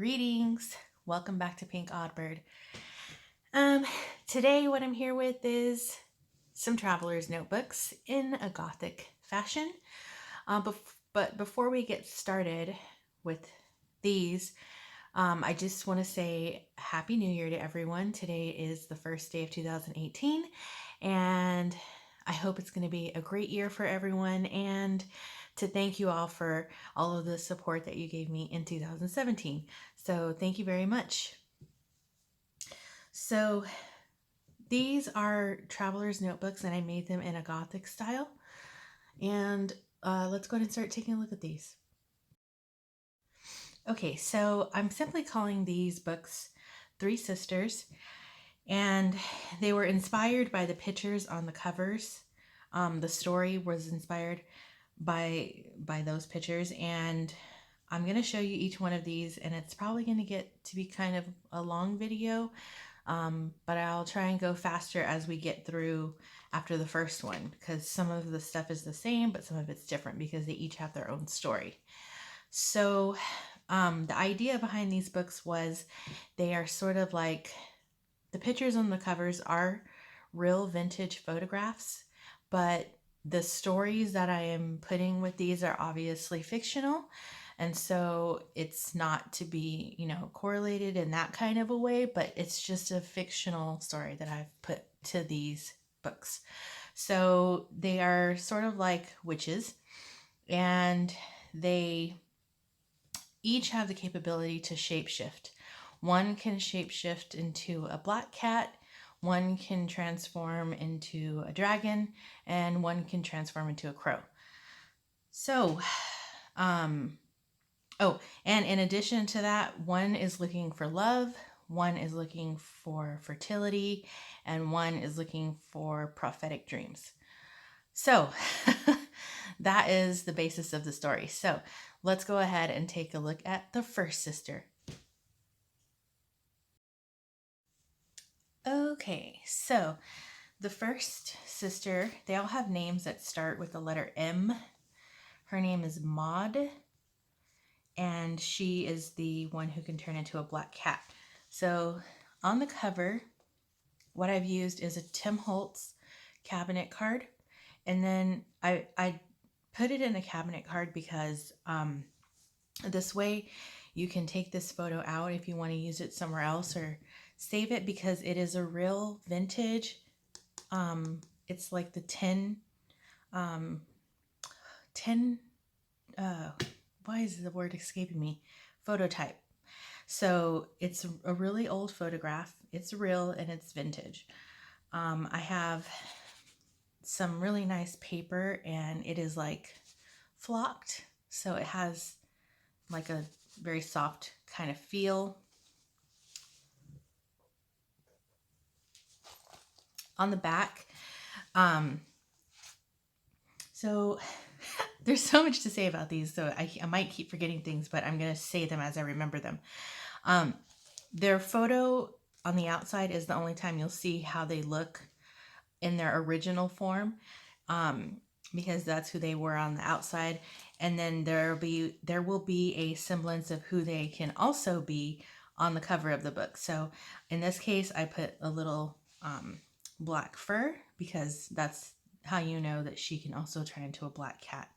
Greetings. Welcome back to Pink Oddbird. Today what I'm here with is some traveler's notebooks in a Gothic fashion. But before we get started with these, I just want to say Happy New Year to everyone. Today is the first day of 2018, and I hope it's going to be a great year for everyone, and to thank you all for all of the support that you gave me in 2017. So thank you very much. So these are traveler's notebooks, and I made them in a Gothic style. And let's go ahead and start taking a look at these. Okay, so I'm simply calling these books Three Sisters, and they were inspired by the pictures on the covers. The story was inspired by those pictures, and I'm going to show you each one of these, and it's probably going to get to be kind of a long video, but I'll try and go faster as we get through after the first one, because some of the stuff is the same, but some of it's different because they each have their own story. So the idea behind these books was they are sort of like, the pictures on the covers are real vintage photographs, but the stories that I am putting with these are obviously fictional. And so it's not to be, correlated in that kind of a way, but it's just a fictional story that I've put to these books. So they are sort of like witches, and they each have the capability to shapeshift. One can shapeshift into a black cat, one can transform into a dragon, and one can transform into a crow. So, and in addition to that, one is looking for love, one is looking for fertility, and one is looking for prophetic dreams. So that is the basis of the story. So let's go ahead and take a look at the first sister. Okay, so the first sister, they all have names that start with the letter M. Her name is Maud, and she is the one who can turn into a black cat. So on the cover, what I've used is a Tim Holtz cabinet card. And then I put it in a cabinet card because this way you can take this photo out if you want to use it somewhere else, or save it because it is a real vintage. It's like the 10, why is the word escaping me? Phototype. So it's a really old photograph. It's real and it's vintage. I have some really nice paper, and it is like flocked. So it has like a very soft kind of feel. On the back, so there's so much to say about these, so I might keep forgetting things, but I'm going to say them as I remember them. Their photo on the outside is the only time you'll see how they look in their original form, because that's who they were on the outside. And then there will be a semblance of who they can also be on the cover of the book. So in this case, I put a little black fur, because that's how you know that she can also turn into a black cat.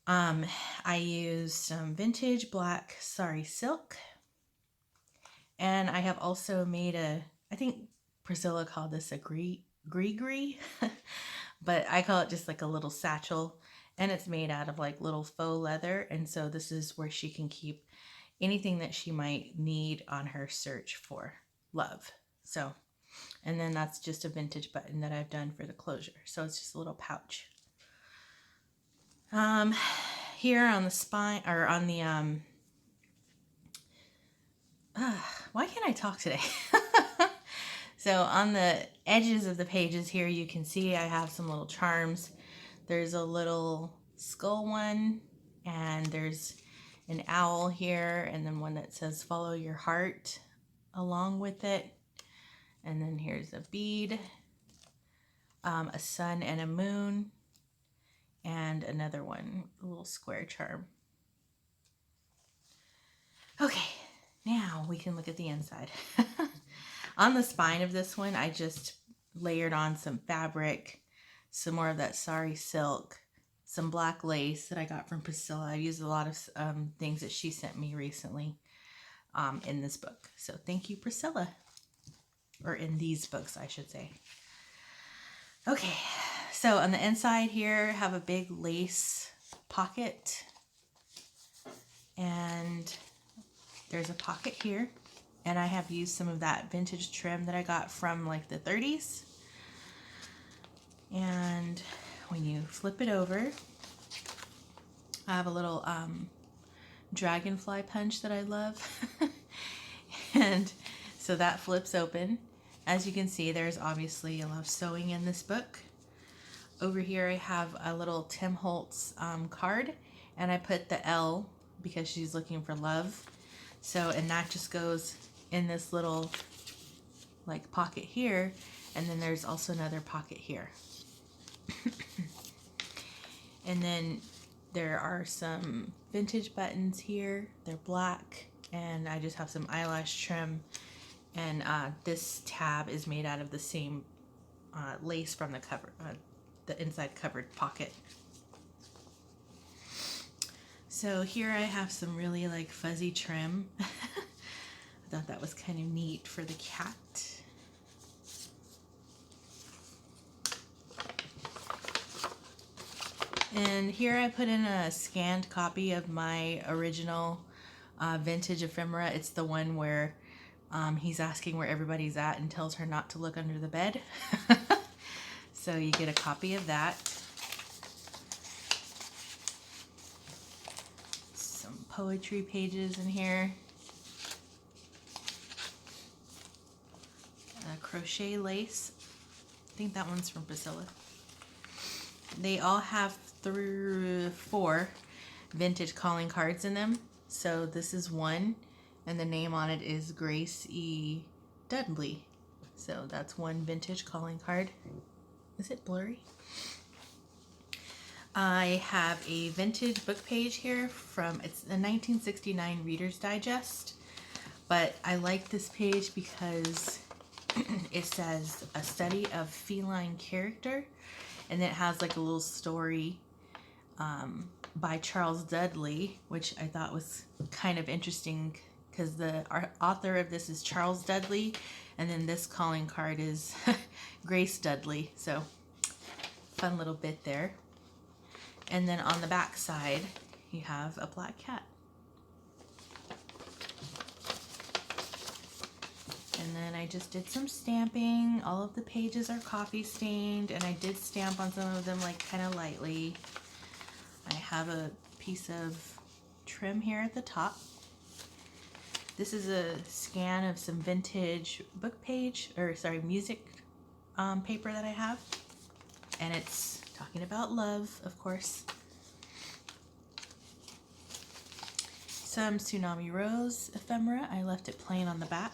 I used some vintage black sari silk, and I have also made I think Priscilla called this a gree, but I call it just like a little satchel, and it's made out of like little faux leather. And so this is where she can keep anything that she might need on her search for love. So, and then that's just a vintage button that I've done for the closure. So it's just a little pouch. Here on the spine, or on the, why can't I talk today? So on the edges of the pages here, you can see I have some little charms. There's a little skull one, and there's an owl here, and then one that says follow your heart along with it. And then here's a bead, a sun and a moon, and another one, a little square charm. Okay, now we can look at the inside. On the spine of this one, I just layered on some fabric, some more of that sari silk, some black lace that I got from Priscilla. I used a lot of things that she sent me recently in this book. So thank you, Priscilla. Or in these books, I should say. Okay, so on the inside here, I have a big lace pocket. And there's a pocket here. And I have used some of that vintage trim that I got from like the 30s. And when you flip it over, I have a little dragonfly punch that I love. And so that flips open. As you can see, there's obviously a lot of sewing in this book. Over here I have a little Tim Holtz card, and I put the L because she's looking for love. So, and that just goes in this little like pocket here, and then there's also another pocket here. And then there are some vintage buttons here. They're black, and I just have some eyelash trim. And this tab is made out of the same lace from the cover, the inside covered pocket. So here I have some really like fuzzy trim. I thought that was kind of neat for the cat. And here I put in a scanned copy of my original vintage ephemera. It's the one where he's asking where everybody's at and tells her not to look under the bed. So you get a copy of that. Some poetry pages in here. Crochet lace. I think that one's from Priscilla. They all have 4 vintage calling cards in them. So this is one, and the name on it is Grace E. Dudley. So that's one vintage calling card. Is it blurry? I have a vintage book page here from, it's a 1969 Reader's Digest, but I like this page because it says a study of feline character, and it has like a little story by Charles Dudley, which I thought was kind of interesting because the author of this is Charles Dudley, and then this calling card is Grace Dudley. So fun little bit there. And then on the back side, you have a black cat. And then I just did some stamping. All of the pages are coffee stained, and I did stamp on some of them like kind of lightly. I have a piece of trim here at the top. This is a scan of some vintage book page, or sorry, music paper that I have. And it's talking about love, of course. Some Tsunami Rose ephemera. I left it plain on the back.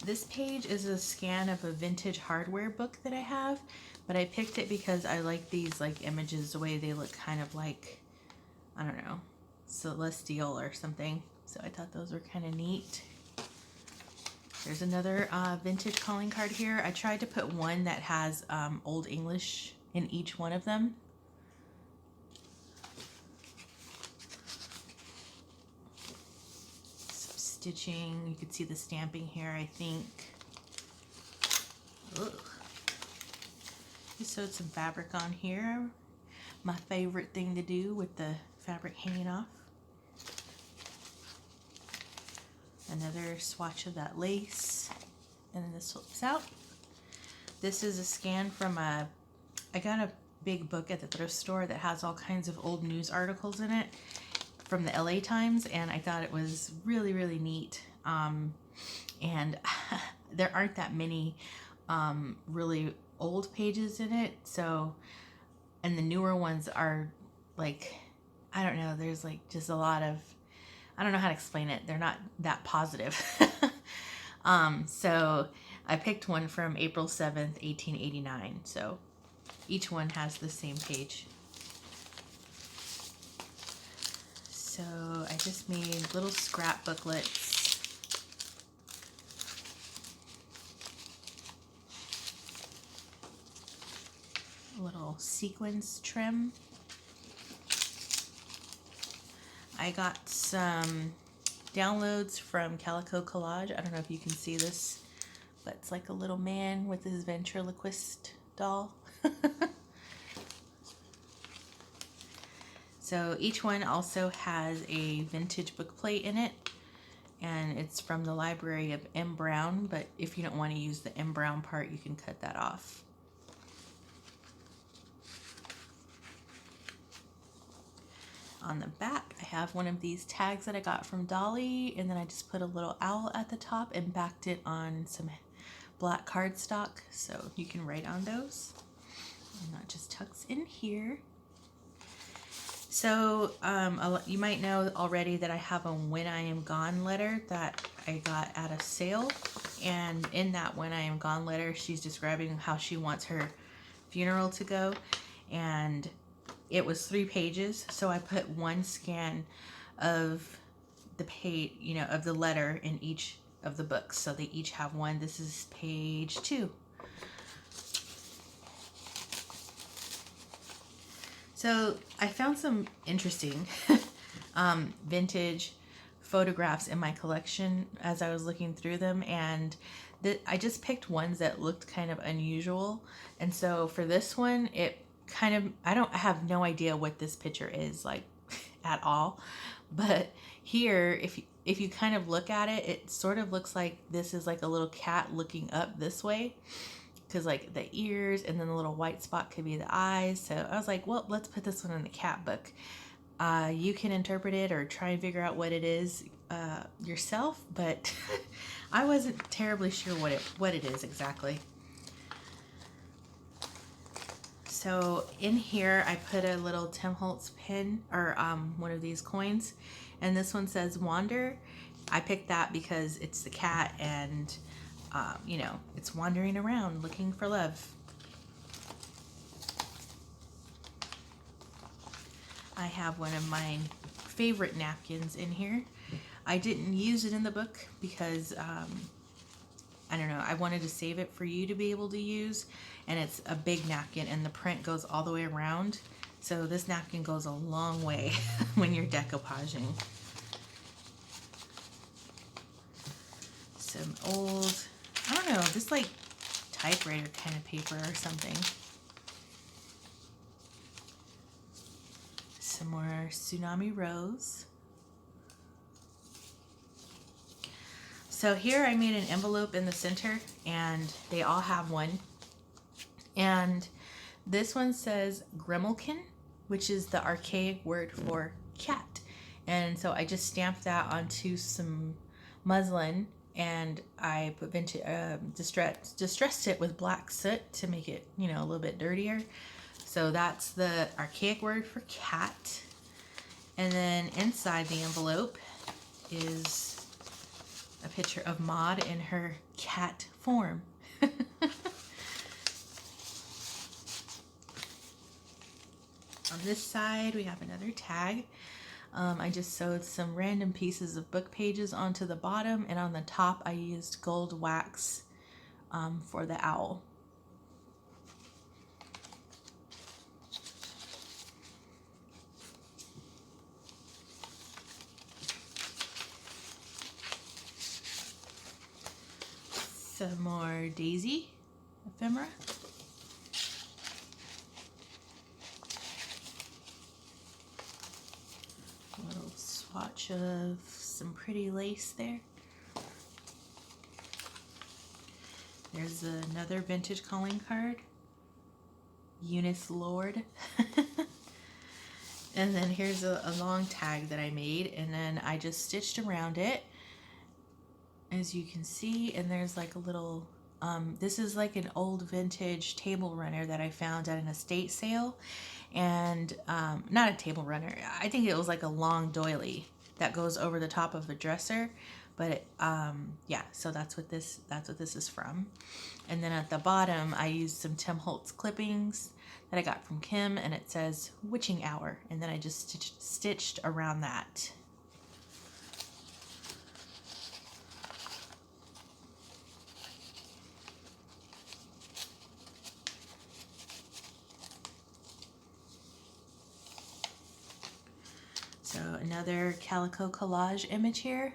This page is a scan of a vintage hardware book that I have, but I picked it because I like these like images, the way they look kind of like, I don't know, celestial or something. So I thought those were kind of neat. There's another vintage calling card here. I tried to put one that has Old English in each one of them. Some stitching. You can see the stamping here, I think. Ugh. Just sewed some fabric on here. My favorite thing to do with the fabric hanging off. Another swatch of that lace, and then this flips out. This is a scan from I got a big book at the thrift store that has all kinds of old news articles in it from the LA Times, and I thought it was really, really neat. And there aren't that many really old pages in it, so, and the newer ones are like, I don't know, there's like just a lot of, I don't know how to explain it. They're not that positive. So I picked one from April 7th, 1889. So each one has the same page. So I just made little scrap booklets. A little sequins trim. I got some downloads from Calico Collage. I don't know if you can see this, but it's like a little man with his ventriloquist doll. So each one also has a vintage book plate in it, and it's from the library of M. Brown, but if you don't want to use the M. Brown part, you can cut that off. On the back, I have one of these tags that I got from Dolly, and then I just put a little owl at the top and backed it on some black cardstock, so you can write on those. And that just tucks in here. So you might know already that I have a When I Am Gone letter that I got at a sale, and in that When I Am Gone letter, she's describing how she wants her funeral to go, and it was 3 pages, so I put one scan of the page, of the letter in each of the books, so they each have one. This is page 2. So I found some interesting vintage photographs in my collection as I was looking through them, and I just picked ones that looked kind of unusual. And so for this one, I have no idea what this picture is like at all, but here, if you kind of look at it, it sort of looks like this is like a little cat looking up this way, because like the ears and then the little white spot could be the eyes. So I was like, well, let's put this one in the cat book. You can interpret it or try and figure out what it is yourself, but I wasn't terribly sure what it is exactly. So in here, I put a little Tim Holtz pin, or one of these coins, and this one says Wander. I picked that because it's the cat, and it's wandering around looking for love. I have one of my favorite napkins in here. I didn't use it in the book because I don't know, I wanted to save it for you to be able to use, and it's a big napkin and the print goes all the way around, so this napkin goes a long way when you're decoupaging. Some old, I don't know, just like typewriter kind of paper or something. Some more Tsunami Rose. So here I made an envelope in the center, and they all have one. And this one says Grimalkin, which is the archaic word for cat. And so I just stamped that onto some muslin, and I put distressed it with black soot to make it, a little bit dirtier. So that's the archaic word for cat. And then inside the envelope is a picture of Maud in her cat form. On this side, we have another tag. I just sewed some random pieces of book pages onto the bottom, and on the top I used gold wax for the owl. Some more daisy ephemera. A little swatch of some pretty lace there. There's another vintage calling card. Eunice Lord. And then here's a long tag that I made, and then I just stitched around it, as you can see, and there's like a little, this is like an old vintage table runner that I found at an estate sale, and not a table runner, I think it was like a long doily that goes over the top of a dresser, But yeah, so that's what this is from. And then at the bottom, I used some Tim Holtz clippings that I got from Kim, and it says witching hour, and then I just stitched around that. So another calico collage image here.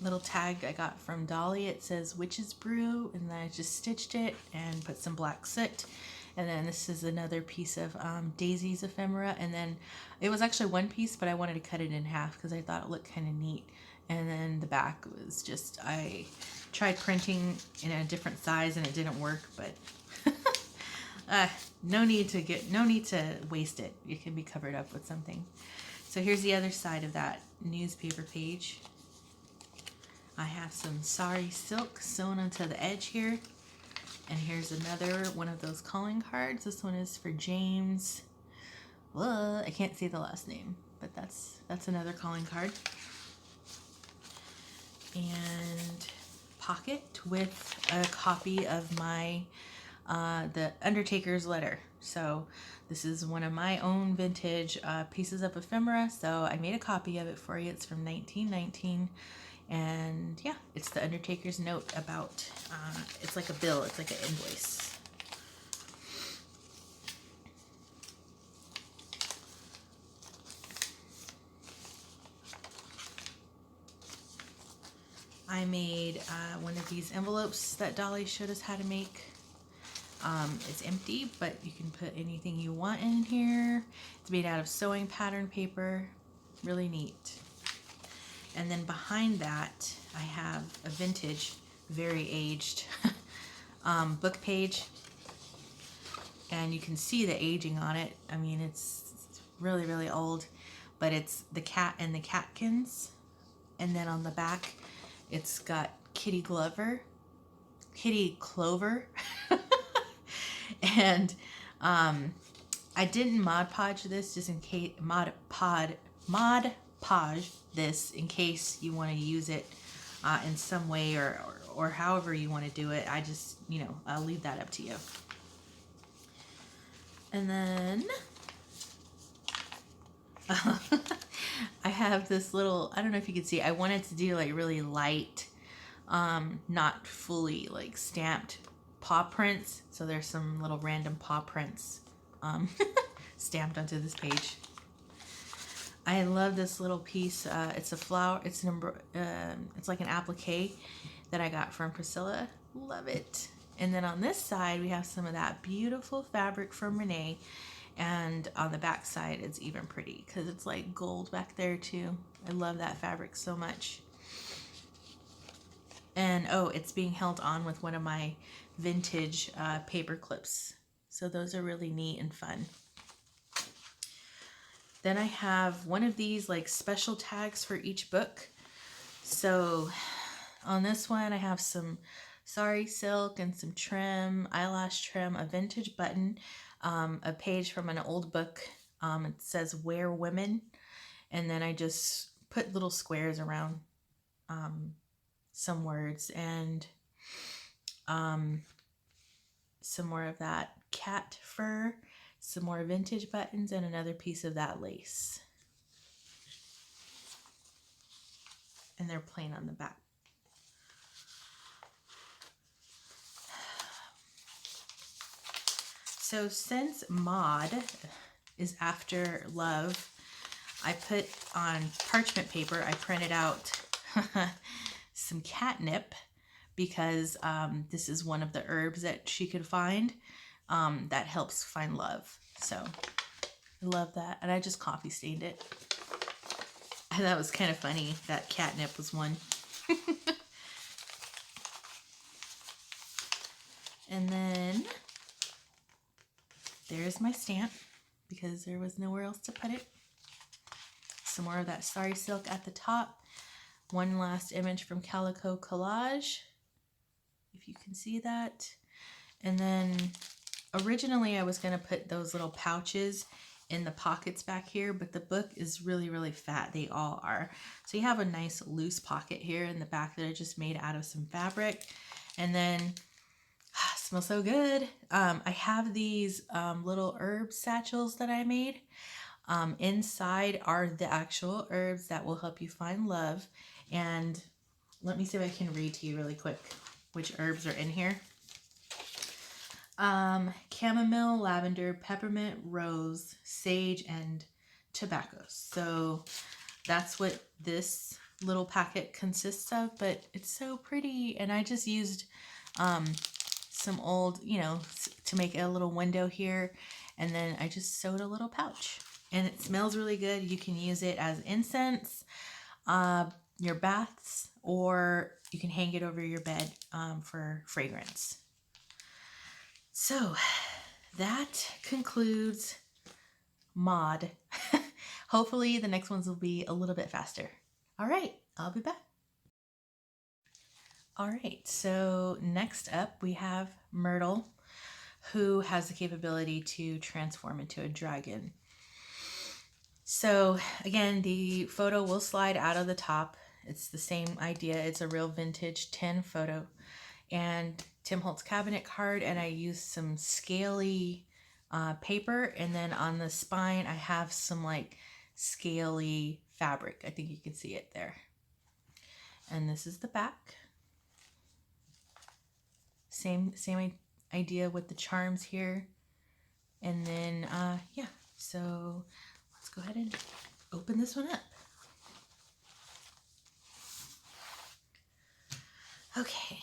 Little tag I got from Dolly. It says Witch's Brew, and then I just stitched it and put some black soot. And then this is another piece of Daisy's ephemera, and then it was actually one piece, but I wanted to cut it in half because I thought it looked kind of neat. And then the back was just, I tried printing in a different size and it didn't work, but no need to waste it. It can be covered up with something. So here's the other side of that newspaper page. I have some sari silk sewn onto the edge here. And here's another one of those calling cards. This one is for James. I can't see the last name, but that's another calling card. And pocket with a copy of my the Undertaker's letter. So this is one of my own vintage pieces of ephemera. So I made a copy of it for you. It's from 1919. And yeah, it's the Undertaker's note about, it's like a bill, it's like an invoice. I made one of these envelopes that Dolly showed us how to make. It's empty, but you can put anything you want in here. It's made out of sewing pattern paper, really neat. And then behind that, I have a vintage, very aged book page. And you can see the aging on it. I mean, it's really, really old. But it's the cat and the catkins. And then on the back, it's got Kitty Clover. And I didn't Mod Podge this just in case, Mod Podge this in case you want to use it in some way or however you want to do it. I just, I'll leave that up to you. And then I have this little, I don't know if you can see, I wanted to do like really light, not fully like stamped paw prints. So there's some little random paw prints stamped onto this page. I love this little piece. It's a flower. It's like an applique that I got from Priscilla. Love it. And then on this side, we have some of that beautiful fabric from Renee. And on the back side, it's even pretty because it's like gold back there too. I love that fabric so much. And oh, it's being held on with one of my vintage paper clips. So those are really neat and fun. Then I have one of these like special tags for each book. So on this one, I have some sari silk and some trim, eyelash trim, a vintage button, a page from an old book. It says Where Women. And then I just put little squares around some words and some more of that cat fur. Some more vintage buttons and another piece of that lace. And they're plain on the back. So since Maud is after love, I put on parchment paper, I printed out some catnip because this is one of the herbs that she could find. That helps find love. So I love that. And I just coffee stained it. I thought it was kind of funny that catnip was one. And then there's my stamp because there was nowhere else to put it. Some more of that sari silk at the top. One last image from Calico Collage, if you can see that. And then originally I was going to put those little pouches in the pockets back here, but the book is really, really fat. They all are. So you have a nice loose pocket here in the back that I just made out of some fabric. And then, smells so good. I have these little herb satchels that I made. Inside are the actual herbs that will help you find love. And let me see if I can read to you really quick which herbs are in here. Chamomile, lavender, peppermint, rose, sage, and tobacco. So that's what this little packet consists of, but it's so pretty. And I just used some old, to make a little window here. And then I just sewed a little pouch. And it smells really good. You can use it as incense, your baths, or you can hang it over your bed for fragrance. So that concludes mod. Hopefully the next ones will be a little bit faster. All right, I'll be back. All right, so next up we have Myrtle, who has the capability to transform into a dragon. So again, the photo will slide out of the top. It's the same idea. It's a real vintage tin photo. And Tim Holtz cabinet card, and I used some scaly paper, and then on the spine I have some like scaly fabric. I think you can see it there. And this is the back. Same idea with the charms here. And then yeah, so let's go ahead and open this one up. Okay.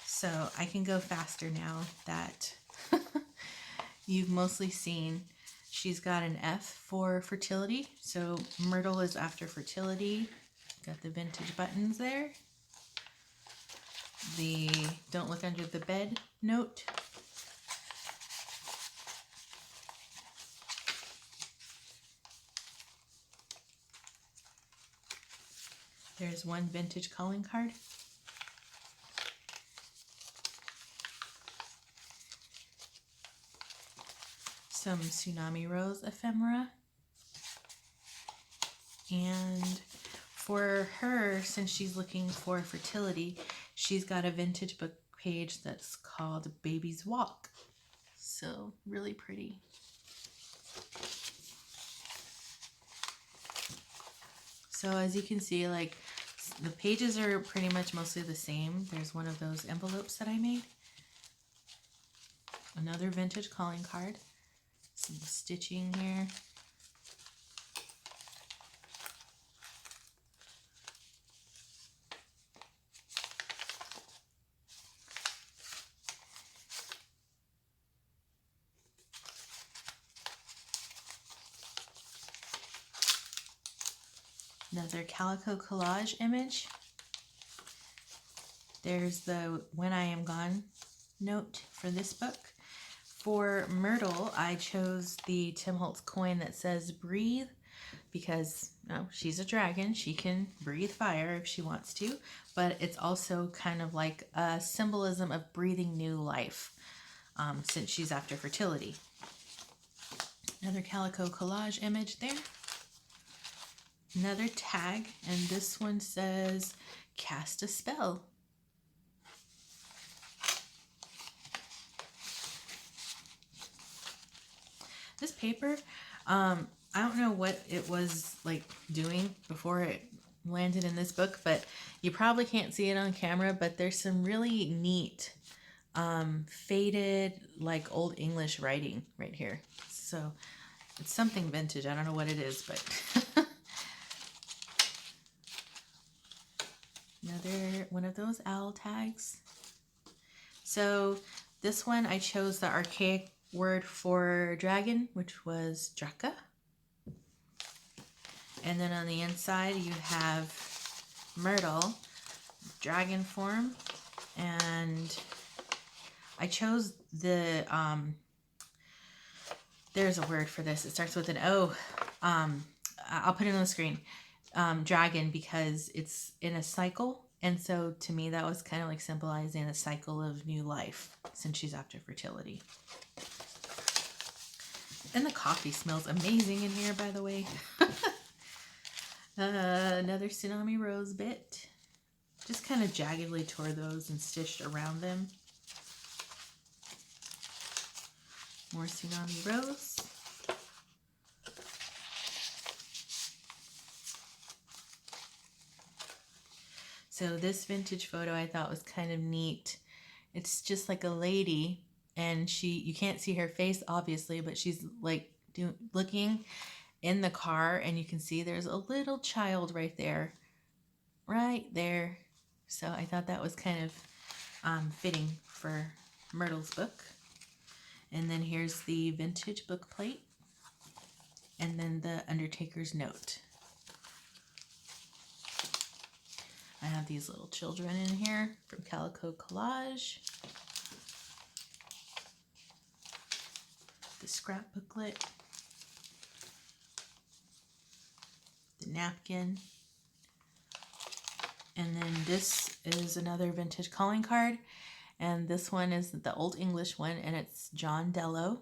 So I can go faster now that you've mostly seen. She's got an F for fertility. So Myrtle is after fertility. Got the vintage buttons there. The don't look under the bed note. There's one vintage calling card. Some Tsunami Rose ephemera. And for her, since she's looking for fertility, she's got a vintage book page that's called Baby's Walk. So really pretty. So as you can see, like the pages are pretty much mostly the same. There's one of those envelopes that I made. Another vintage calling card. Some stitching here. Another calico collage image. There's the When I Am Gone note for this book. For Myrtle, I chose the Tim Holtz coin that says breathe because she's a dragon. She can breathe fire if she wants to, but it's also kind of like a symbolism of breathing new life since she's after fertility. Another calico collage image there. Another tag, and this one says cast a spell. This paper, I don't know what it was like doing before it landed in this book, but you probably can't see it on camera, but there's some really neat faded like old English writing right here. So it's something vintage. I don't know what it is, but another one of those owl tags. So this one I chose the archaic word for dragon, which was draka. And then on the inside you have Myrtle, dragon form, and I chose the there's a word for this. It starts with an O. I'll put it on the screen. Dragon, because it's in a cycle, and so to me that was kind of like symbolizing a cycle of new life since she's after fertility. And the coffee smells amazing in here, by the way. Another Tsunami Rose bit. Just kind of jaggedly tore those and stitched around them. More Tsunami Rose. So this vintage photo I thought was kind of neat. It's just like a lady, and you can't see her face obviously, but she's like looking in the car, and you can see there's a little child right there. So I thought that was kind of fitting for Myrtle's book. And then here's the vintage book plate, and then the Undertaker's note. I have these little children in here from Calico Collage. The scrap booklet. The napkin. And then this is another vintage calling card. And this one is the Old English one, and it's John Dello.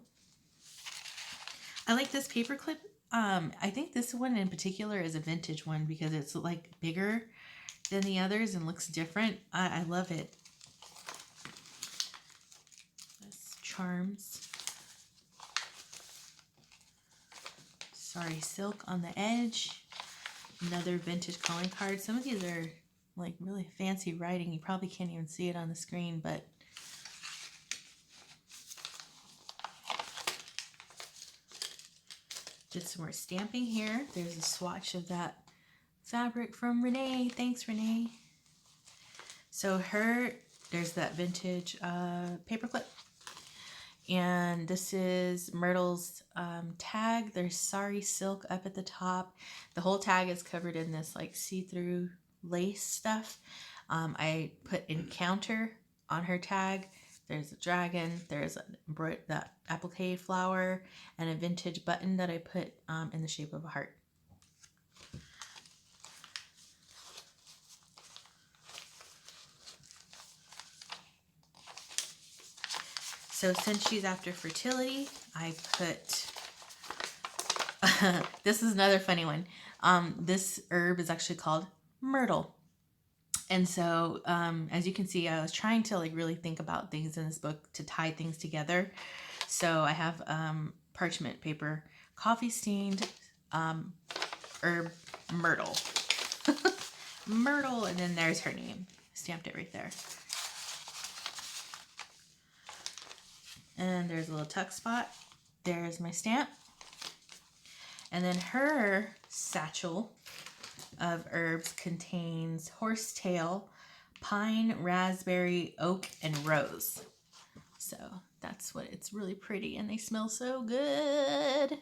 I like this paper clip. I think this one in particular is a vintage one because it's like bigger than the others and looks different. I love it. That's Charms. Sorry, silk on the edge. Another vintage calling card. Some of these are like really fancy writing. You probably can't even see it on the screen, but just some more stamping here. There's a swatch of that fabric from Renee. Thanks, Renee. So there's that vintage paperclip. And this is Myrtle's tag. There's Sorry Silk up at the top. The whole tag is covered in this like see-through lace stuff. I put Encounter on her tag. There's a dragon. There's that applique flower and a vintage button that I put in the shape of a heart. So since she's after fertility, I put, this is another funny one. This herb is actually called Myrtle. And so, as you can see, I was trying to like really think about things in this book to tie things together. So I have parchment paper, coffee stained herb Myrtle. Myrtle, and then there's her name. Stamped it right there. And there's a little tuck spot. There's my stamp. And then her satchel of herbs contains horsetail, pine, raspberry, oak, and rose. So that's what it's really pretty, and they smell so good.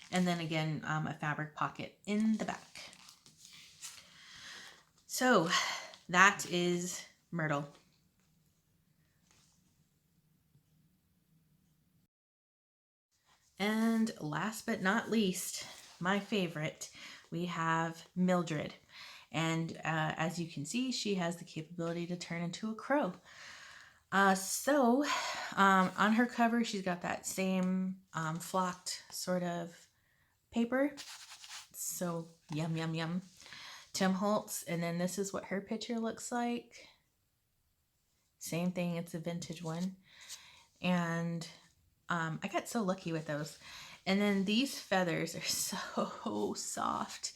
And then again, a fabric pocket in the back. So that is Myrtle. And last but not least, my favorite, we have Mildred. And as you can see, she has the capability to turn into a crow. So on her cover, she's got that same flocked sort of paper. So yum, yum, yum. Tim Holtz. And then this is what her picture looks like. Same thing, it's a vintage one. And I got so lucky with those. And then these feathers are so soft.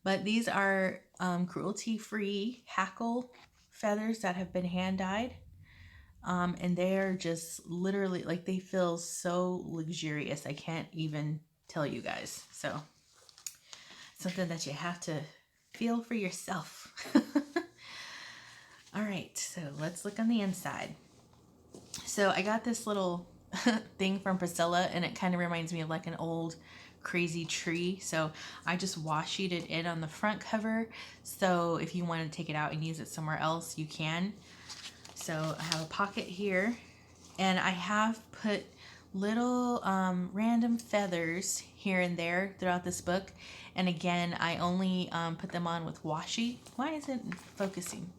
But these are cruelty-free hackle feathers that have been hand-dyed. And they're just literally, like, they feel so luxurious. I can't even tell you guys. So, something that you have to feel for yourself. All right, so let's look on the inside. So I got this little thing from Priscilla, and it kind of reminds me of like an old crazy tree. So I just washi-ed it in on the front cover. So if you want to take it out and use it somewhere else, you can. So I have a pocket here, and I have put little random feathers here and there throughout this book. And again, I only put them on with washi. Why isn't it focusing?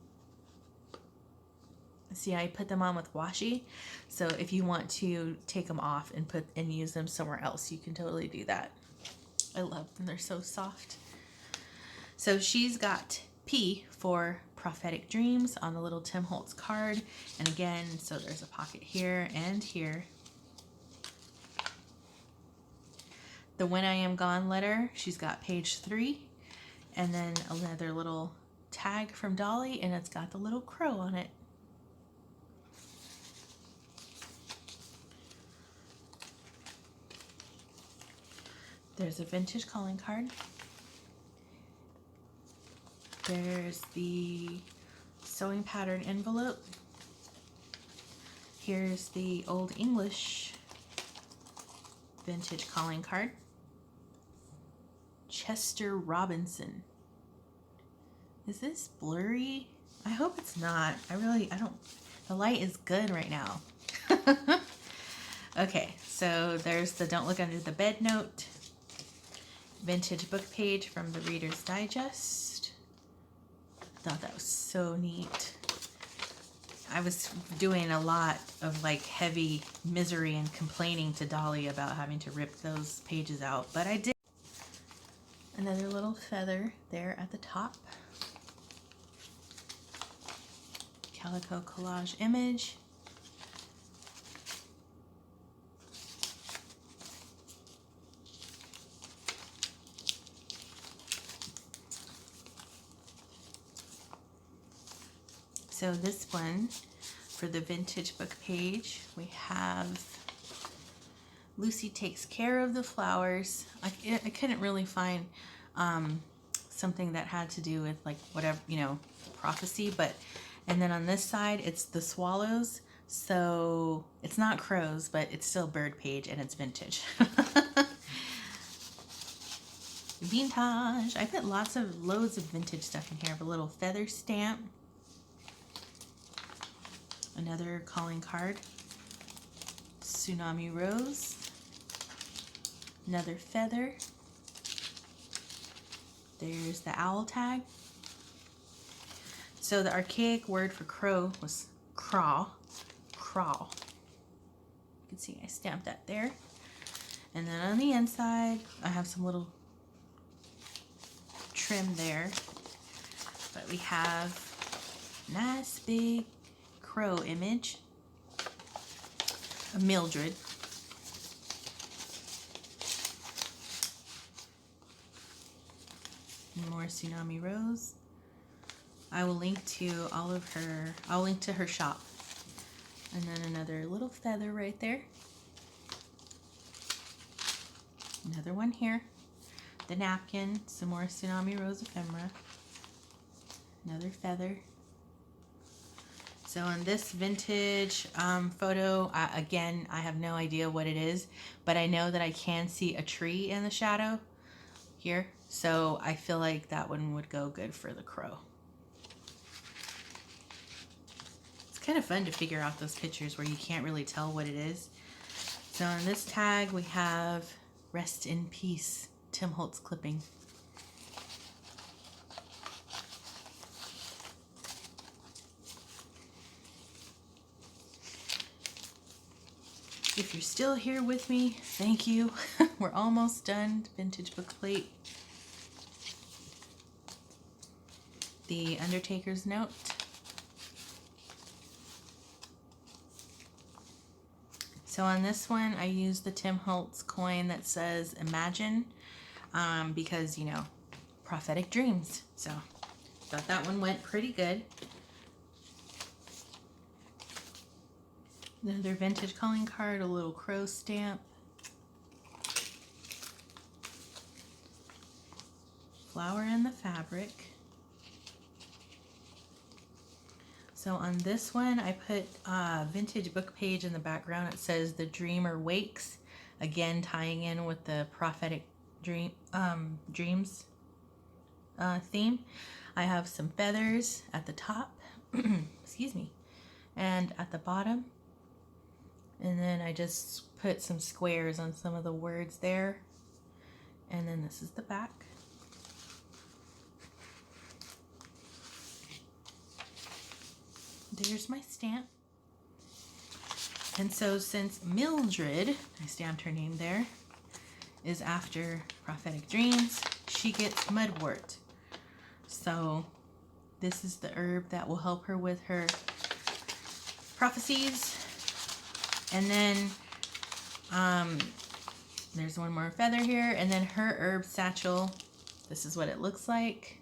See, I put them on with washi, so if you want to take them off and use them somewhere else, you can totally do that. I love them, they're so soft. So she's got P for prophetic dreams on the little Tim Holtz card, and again, so there's a pocket here and here. The When I Am Gone letter, she's got page 3, and then another little tag from Dolly, and it's got the little crow on it. There's a vintage calling card. There's the sewing pattern envelope. Here's the Old English vintage calling card. Chester Robinson. Is this blurry? I hope it's not. I don't, the light is good right now. Okay, so there's the Don't Look Under the Bed note. Vintage book page from the Reader's Digest. Thought that was so neat. I was doing a lot of like heavy misery and complaining to Dolly about having to rip those pages out, but I did. Another little feather there at the top. Calico collage image. So this one, for the vintage book page, we have Lucy Takes Care of the Flowers. I couldn't really find something that had to do with like whatever, you know, prophecy, but, and then on this side, it's the swallows. So it's not crows, but it's still bird page and it's vintage. Vintage. I put loads of vintage stuff in here. I have a little feather stamp. Another calling card, Tsunami Rose, another feather, there's the owl tag. So the archaic word for crow was craw. You can see I stamped that there. And then on the inside, I have some little trim there, but we have nice big crow image of Mildred. More Tsunami Rose. I will link to I'll link to her shop. And then another little feather right there. Another one here. The napkin, some more Tsunami Rose ephemera. Another feather. So in this vintage photo, again, I have no idea what it is, but I know that I can see a tree in the shadow here. So I feel like that one would go good for the crow. It's kind of fun to figure out those pictures where you can't really tell what it is. So on this tag, we have Rest in Peace, Tim Holtz clipping. If you're still here with me, thank you. We're almost done. Vintage book plate. The Undertaker's note. So on this one, I used the Tim Holtz coin that says Imagine, because, you know, prophetic dreams. So thought that one went pretty good. Another vintage calling card, a little crow stamp. Flower in the fabric. So on this one, I put a vintage book page in the background. It says The Dreamer Wakes, again tying in with the prophetic dreams theme. I have some feathers at the top, excuse me, and at the bottom. And then I just put some squares on some of the words there. And then this is the back. there's my stamp. And so since Mildred, I stamped her name there, is after prophetic dreams, she gets mudwort. So this is the herb that will help her with her prophecies. And then there's one more feather here, and then her herb satchel. This is what it looks like.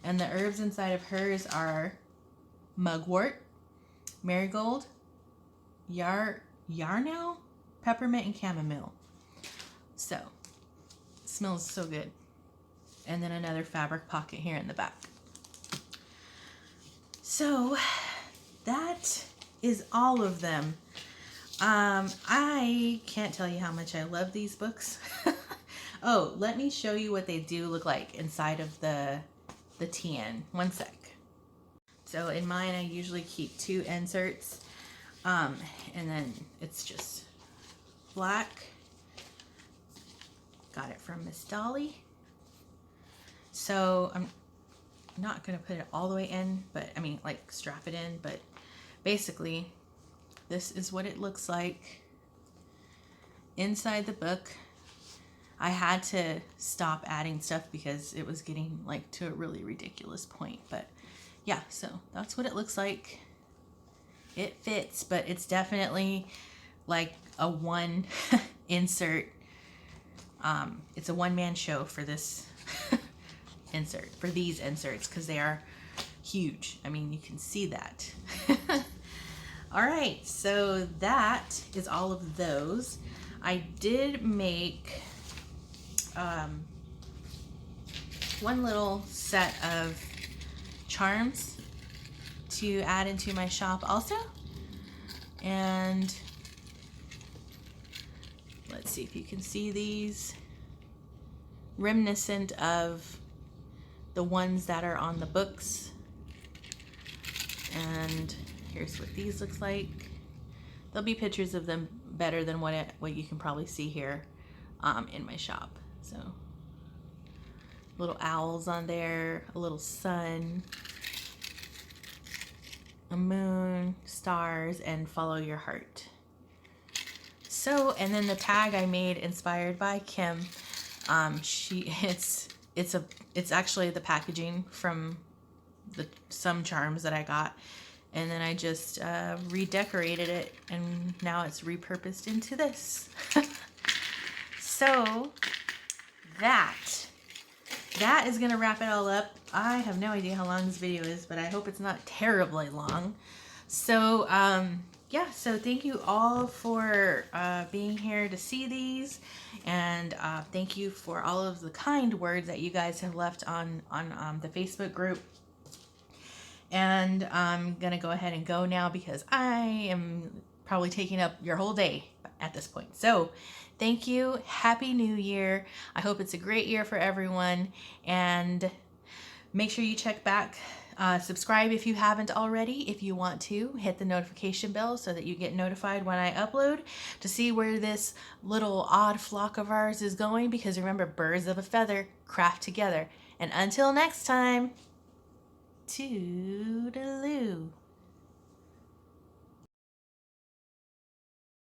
And the herbs inside of hers are mugwort, marigold, yarrow, peppermint, and chamomile. So, it smells so good. And then another fabric pocket here in the back. So, that is all of them. I can't tell you how much I love these books. Oh, let me show you what they do look like inside of the tin. One sec. So in mine, I usually keep 2 inserts, and then it's just black. Got it from Miss Dolly. So I'm not gonna put it all the way in, but I mean, like, strap it in, but basically this is what it looks like inside the book. I had to stop adding stuff because it was getting like to a really ridiculous point, but yeah, so that's what it looks like. It fits, but it's definitely like a one insert. It's a one-man show for this insert, for these inserts, because they are huge. I mean, you can see that. All right, so that is all of those. I did make one little set of charms to add into my shop also. And let's see if you can see these, reminiscent of the ones that are on the books. And here's what these looks like. There'll be pictures of them better than what you can probably see here in my shop. So little owls on there, a little sun, a moon, stars, and follow your heart. So, and then the tag I made inspired by Kim. It's actually the packaging from some charms that I got, and then I just redecorated it, and now it's repurposed into this. So that is gonna wrap it all up. I have no idea how long this video is, but I hope it's not terribly long. So yeah, so thank you all for being here to see these, and thank you for all of the kind words that you guys have left on the Facebook group. And I'm gonna go ahead and go now because I am probably taking up your whole day at this point. So thank you. Happy New Year. I hope it's a great year for everyone, and make sure you check back. Subscribe if you haven't already. If you want to, hit the notification bell so that you get notified when I upload, to see where this little odd flock of ours is going, because remember, birds of a feather craft together. And until next time, toodaloo.